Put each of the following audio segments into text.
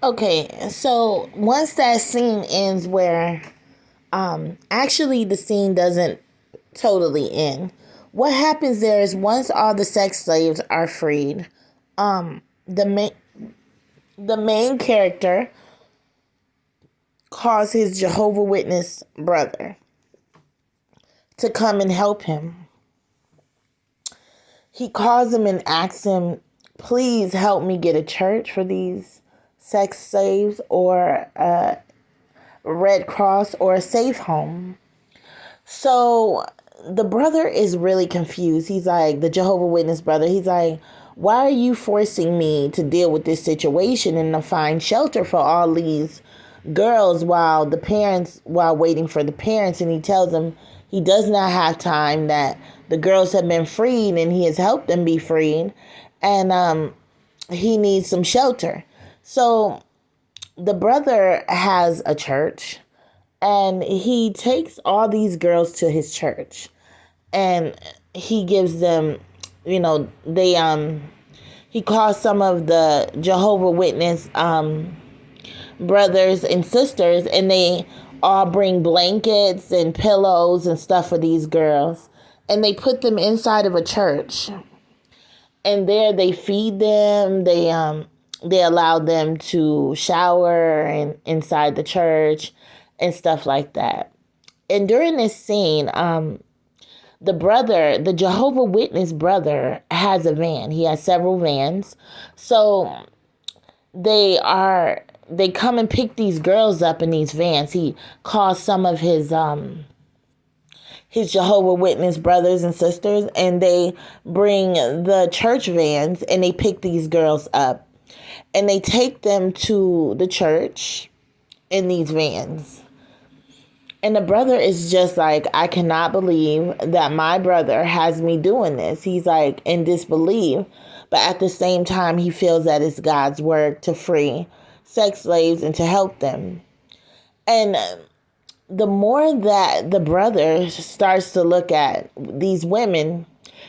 Okay, so once that scene ends where actually the scene doesn't totally end. What happens there is once all the sex slaves are freed, the main character calls his Jehovah Witness brother to come and help him. He calls him and asks him, please help me get a church for these sex slaves or a Red Cross or a safe home. So the brother is really confused. He's like, the Jehovah Witness brother, he's like, why are you forcing me to deal with this situation and to find shelter for all these girls while waiting for the parents? And he tells them he does not have time, that the girls have been freed and he has helped them be freed, and he needs some shelter. So the brother has a church, and he takes all these girls to his church, and he gives them, he calls some of the Jehovah Witness brothers and sisters, and they all bring blankets and pillows and stuff for these girls, and they put them inside of a church, and there they feed them. They allow them to shower and inside the church and stuff like that. And during this scene, the Jehovah Witness brother, has a van. He has several vans. So they come and pick these girls up in these vans. He calls some of his Jehovah Witness brothers and sisters, and they bring the church vans and they pick these girls up, and they take them to the church in these vans. And the brother is just like, I cannot believe that my brother has me doing this. He's like in disbelief. But at the same time, he feels that it's God's work to free sex slaves and to help them. And the more that the brother starts to look at these women,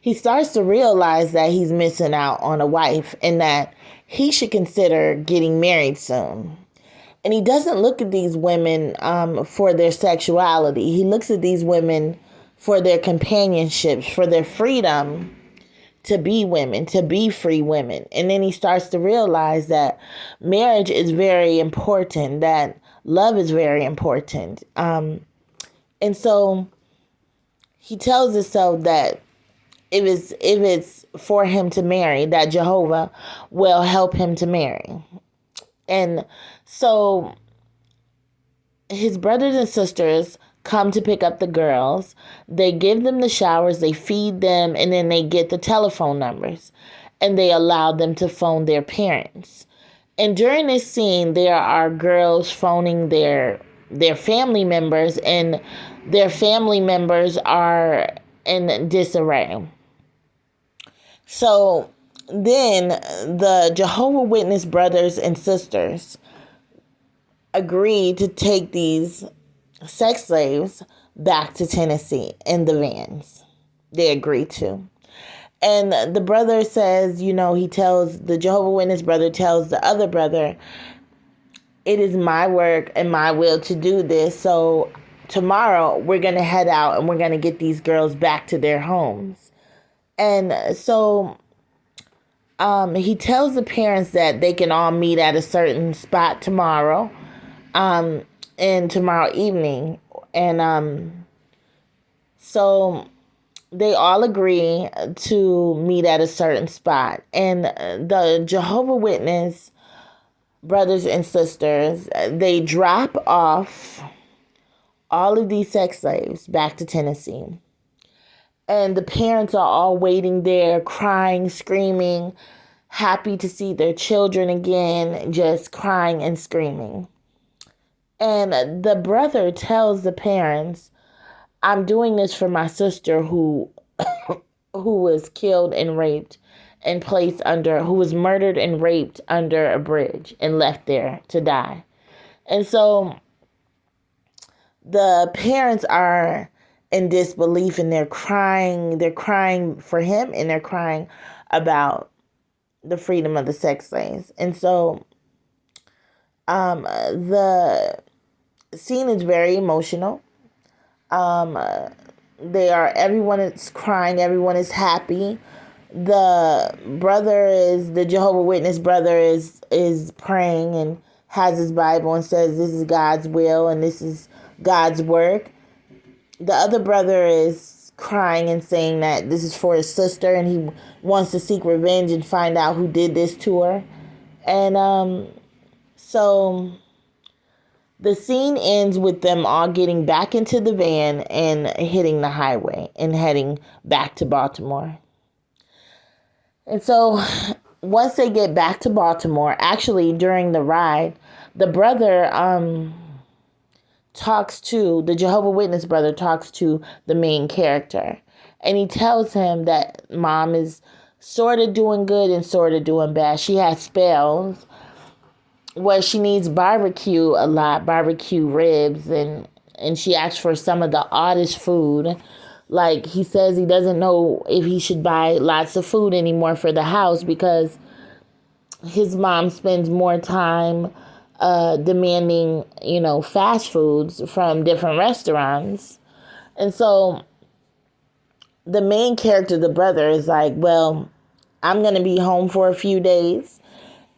he starts to realize that he's missing out on a wife and that he should consider getting married soon. And he doesn't look at these women for their sexuality. He looks at these women for their companionships, for their freedom to be women, to be free women. And then he starts to realize that marriage is very important, that love is very important. And so he tells himself that if it's for him to marry, that Jehovah will help him to marry. And so his brothers and sisters come to pick up the girls. They give them the showers, they feed them, and then they get the telephone numbers, and they allow them to phone their parents. And during this scene, there are girls phoning their family members, and their family members are in disarray. So then the Jehovah Witness brothers and sisters agreed to take these sex slaves back to Tennessee in the vans. They agreed to. And the brother says, the Jehovah Witness brother tells the other brother, it is my work and my will to do this. So tomorrow we're going to head out and we're going to get these girls back to their homes. And so he tells the parents that they can all meet at a certain spot tomorrow, and tomorrow evening. And so they all agree to meet at a certain spot. And the Jehovah Witness brothers and sisters, they drop off all of these sex slaves back to Tennessee. And the parents are all waiting there, crying, screaming, happy to see their children again, just crying and screaming. And the brother tells the parents, I'm doing this for my sister who was killed and raped and who was murdered and raped under a bridge and left there to die. And so the parents are in disbelief, and they're crying for him, and they're crying about the freedom of the sex slaves. And so The scene is very emotional. Um, everyone is crying, everyone is happy. The Jehovah Witness brother is praying and has his Bible and says this is God's will and this is God's work. The other brother is crying and saying that this is for his sister and he wants to seek revenge and find out who did this to her. And so the scene ends with them all getting back into the van and hitting the highway and heading back to Baltimore. And so once they get back to Baltimore, actually during the ride, the brother the Jehovah Witness brother talks to the main character. And he tells him that mom is sort of doing good and sort of doing bad. She has spells where she needs barbecue a lot, barbecue ribs, and she asks for some of the oddest food. Like, he says he doesn't know if he should buy lots of food anymore for the house because his mom spends more time demanding, fast foods from different restaurants. And so the main character, the brother, is like, well, I'm going to be home for a few days.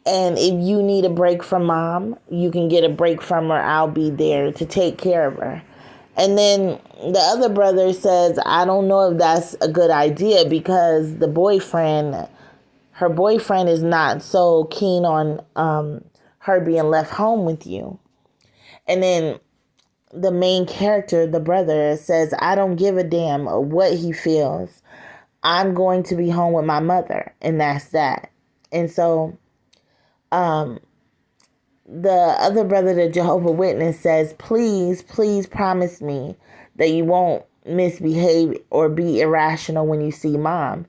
And if you need a break from mom, you can get a break from her. I'll be there to take care of her. And then the other brother says, I don't know if that's a good idea because her boyfriend is not so keen on her being left home with you. And then the main character, the brother, says, I don't give a damn what he feels. I'm going to be home with my mother. And that's that. And so the other brother, the Jehovah Witness, says, please, please promise me that you won't misbehave or be irrational when you see mom.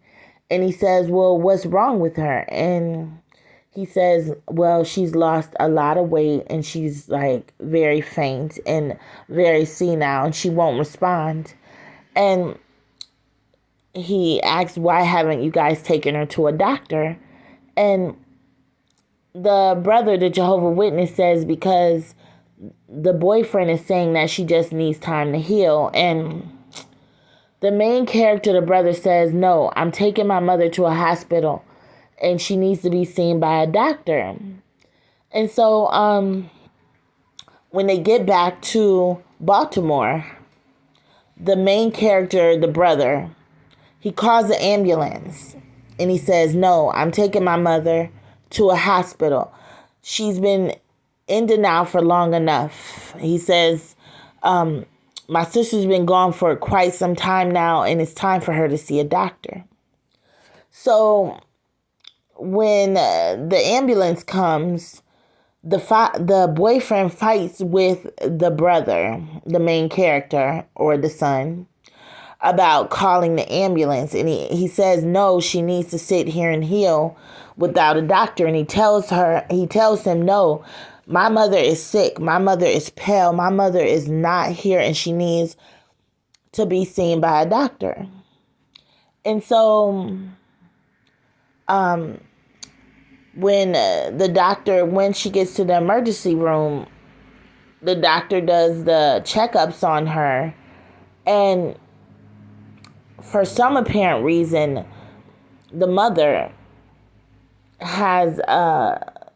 And he says, well, what's wrong with her? And he says, well, she's lost a lot of weight and she's like very faint and very senile and she won't respond. And he asks, why haven't you guys taken her to a doctor? And the brother, the Jehovah Witness, says because the boyfriend is saying that she just needs time to heal. And the main character, the brother, says, no, I'm taking my mother to a hospital and she needs to be seen by a doctor. And so when they get back to Baltimore, the main character, the brother, he calls the ambulance and he says, no, I'm taking my mother to a hospital. She's been in denial for long enough. He says, my sister's been gone for quite some time now and it's time for her to see a doctor. So when the ambulance comes, the boyfriend fights with the brother, the main character, or the son, about calling the ambulance. And he says, no, she needs to sit here and heal without a doctor. And he tells him, no, my mother is sick. My mother is pale. My mother is not here and she needs to be seen by a doctor. And so when she gets to the emergency room, the doctor does the checkups on her. And for some apparent reason, the mother has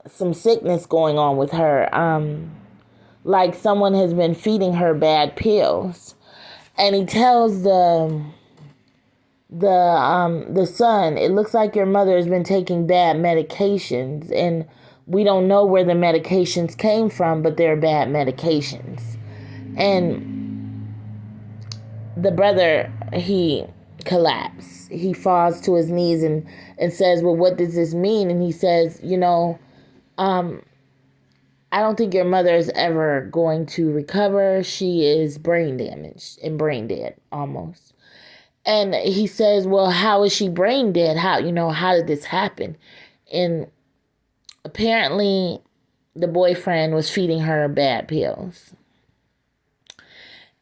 some sickness going on with her. Like someone has been feeding her bad pills. And he tells the son, it looks like your mother has been taking bad medications and we don't know where the medications came from, but they're bad medications. And the brother, he collapses. He falls to his knees and says, well, what does this mean? And he says, I don't think your mother is ever going to recover. She is brain damaged and brain dead almost. And he says, well, how is she brain dead? How did this happen? And apparently the boyfriend was feeding her bad pills.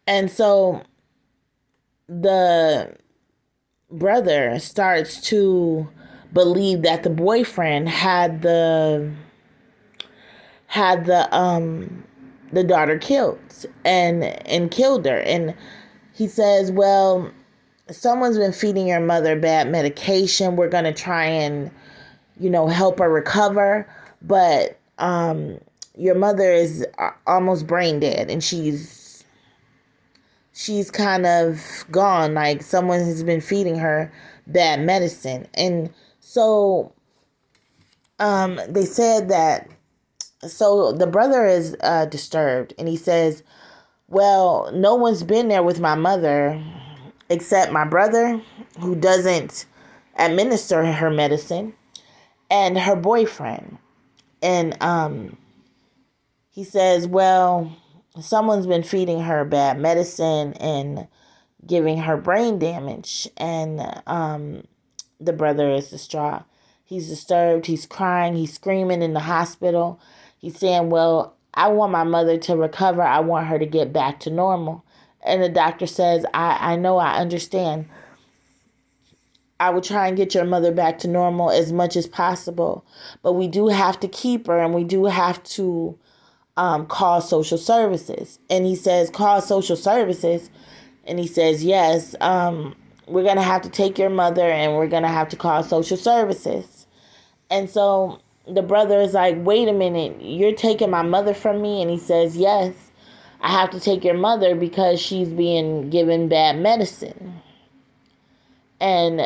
And so the brother starts to believe that the boyfriend had the had the daughter killed and killed her. And he says, well, someone's been feeding your mother bad medication. We're going to try and, help her recover. But your mother is almost brain dead, and she's kind of gone. Like, someone has been feeding her bad medicine. And so they said that, so the brother is disturbed, and he says, well, no one's been there with my mother except my brother, who doesn't administer her medicine, and her boyfriend. And he says, well, someone's been feeding her bad medicine and giving her brain damage. And the brother is distraught. He's disturbed. He's crying. He's screaming in the hospital. He's saying, well, I want my mother to recover. I want her to get back to normal. And the doctor says, I know, I understand. I will try and get your mother back to normal as much as possible. But we do have to keep her, and we do have to call social services. And he says, call social services. And he says, yes, we're going to have to take your mother, and we're going to have to call social services. And so the brother is like, wait a minute, you're taking my mother from me? And he says, yes, I have to take your mother because she's being given bad medicine. And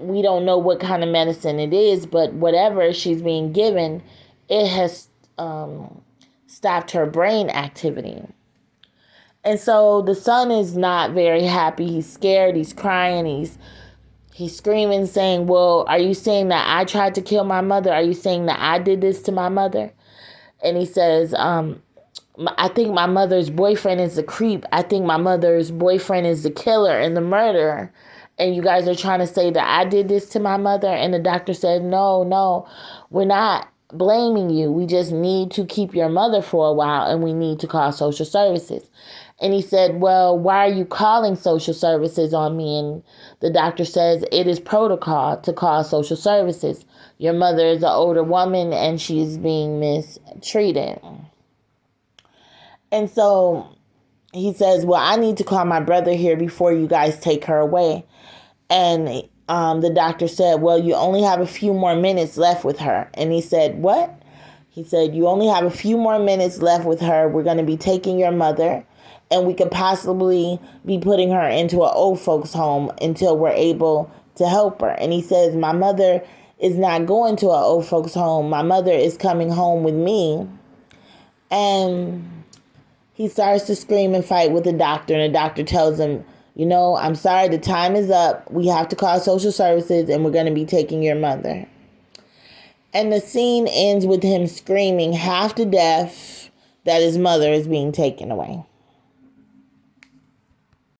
we don't know what kind of medicine it is, but whatever she's being given, it has stopped her brain activity. And so the son is not very happy. He's scared. He's crying. He's screaming, saying, well, are you saying that I tried to kill my mother? Are you saying that I did this to my mother? And he says, I think my mother's boyfriend is the creep. I think my mother's boyfriend is the killer and the murderer. And you guys are trying to say that I did this to my mother? And the doctor said, no, we're not blaming you. We just need to keep your mother for a while, and we need to call social services. And he said, well, why are you calling social services on me? And the doctor says, it is protocol to call social services. Your mother is an older woman, and she's being mistreated. And so he says, well, I need to call my brother here before you guys take her away. And the doctor said, well, you only have a few more minutes left with her. And he said, what? He said, you only have a few more minutes left with her. We're going to be taking your mother, and we could possibly be putting her into an old folks home until we're able to help her. And he says, my mother is not going to an old folks home. My mother is coming home with me. And he starts to scream and fight with the doctor, and the doctor tells him, I'm sorry, the time is up. We have to call social services, and we're going to be taking your mother. And the scene ends with him screaming half to death that his mother is being taken away.